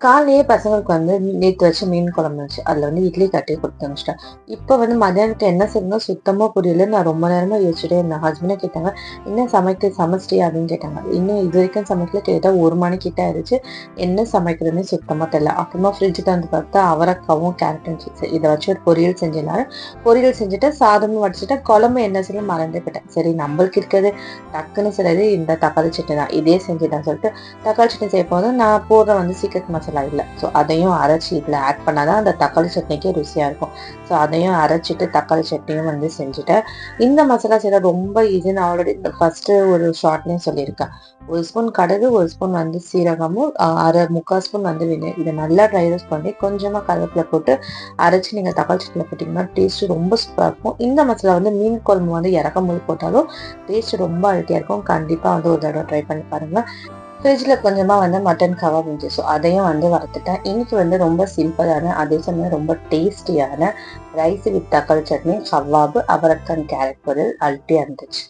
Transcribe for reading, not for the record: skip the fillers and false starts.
காலையே பசங்களுக்கு வந்து நேத்து வச்ச மீன் குழம்பு இருந்துச்சு. அதுல வந்து இட்லி கட்டி குடுத்து அனுப்பிச்சுட்டேன். இப்ப வந்து மதியானத்துக்கு என்ன செய்யணும்னு சுத்தமா புரியல. நான் ரொம்ப நேரமா யோசிச்சுட்டே இருந்தேன். ஹஸ்பண்டே கேட்டாங்க, "என்ன சமைச்சிட்டியா?" அப்படின்னு கேட்டாங்க. இன்னும் இதுவரைக்கும் சமைக்கல. கிட்டத்தட்ட 1 மணி கிட்ட ஆயிடுச்சு. என்ன சமைக்கிறதுன்னே சுத்தமா தெரியல. அப்புறமா ஃப்ரிட்ஜ் தொறந்து பார்த்தா அவரைக்காவும், கேரட்டும் சிப்ஸ் இத வச்சு ஒரு பொரியல் செஞ்சிடலான்னு பொரியல் செஞ்சுட்டு சாதமும் வடிச்சுட்டேன். குழம்பு என்ன செய்யணும் மறந்தே போயிட்டேன். சரி நம்மளுக்கு இருக்கிறது டக்குன்னு செய்றது இந்த தக்காளி சட்னி தான். இதே செஞ்சுடலாம்னு சொல்லிட்டு தக்காளி சட்னி செய்ய போது நான் போடுற வந்து சீக்ரெட் மசாலா இல்ல. ஸோ அதையும் அரைச்சி இதில் ஆட் பண்ணாதான் அந்த தக்காளி சட்னிக்கே ருசியா இருக்கும். ஸோ அதையும் அரைச்சிட்டு தக்காளி சட்னியும் வந்து செஞ்சுட்டேன். இந்த மசாலா செய்ய ரொம்ப ஈஸி. நான் ஆல்ரெடி இந்த ஃபர்ஸ்ட் ஒரு ஷார்ட்லேயும் சொல்லியிருக்கேன். 1 ஸ்பூன் கடுகு, 1 ஸ்பூன் வந்து சீரகமும், 1/2 ஸ்பூன் வந்து வினை இதை நல்லா ட்ரை ரோஸ்ட் பண்ணி கொஞ்சமா கருவேப்பிலை போட்டு அரைச்சி நீங்க தக்காளி சட்னியில் போட்டிங்கன்னா டேஸ்ட் ரொம்ப சூப்பராக இருக்கும். இந்த மசாலா வந்து மீன் குழம்பு வந்து இறக்கும் போது போட்டாலும் டேஸ்ட் ரொம்ப அழகியா இருக்கும். கண்டிப்பா வந்து ஒரு தடவை ட்ரை பண்ணி பாருங்க. ஃப்ரிட்ஜில் கொஞ்சமா வந்து மட்டன் கபாப் இருந்துச்சு. ஸோ அதையும் வந்து வறுத்துட்டேன். இன்னைக்கு வந்து ரொம்ப சிம்பிளான அதே சமயம் ரொம்ப டேஸ்டியான ரைஸ் வித் தக்காளி சட்னி, கபாப், அவரைக்காய், கேரட் பொரியல் அல்ட்டியா இருந்துச்சு.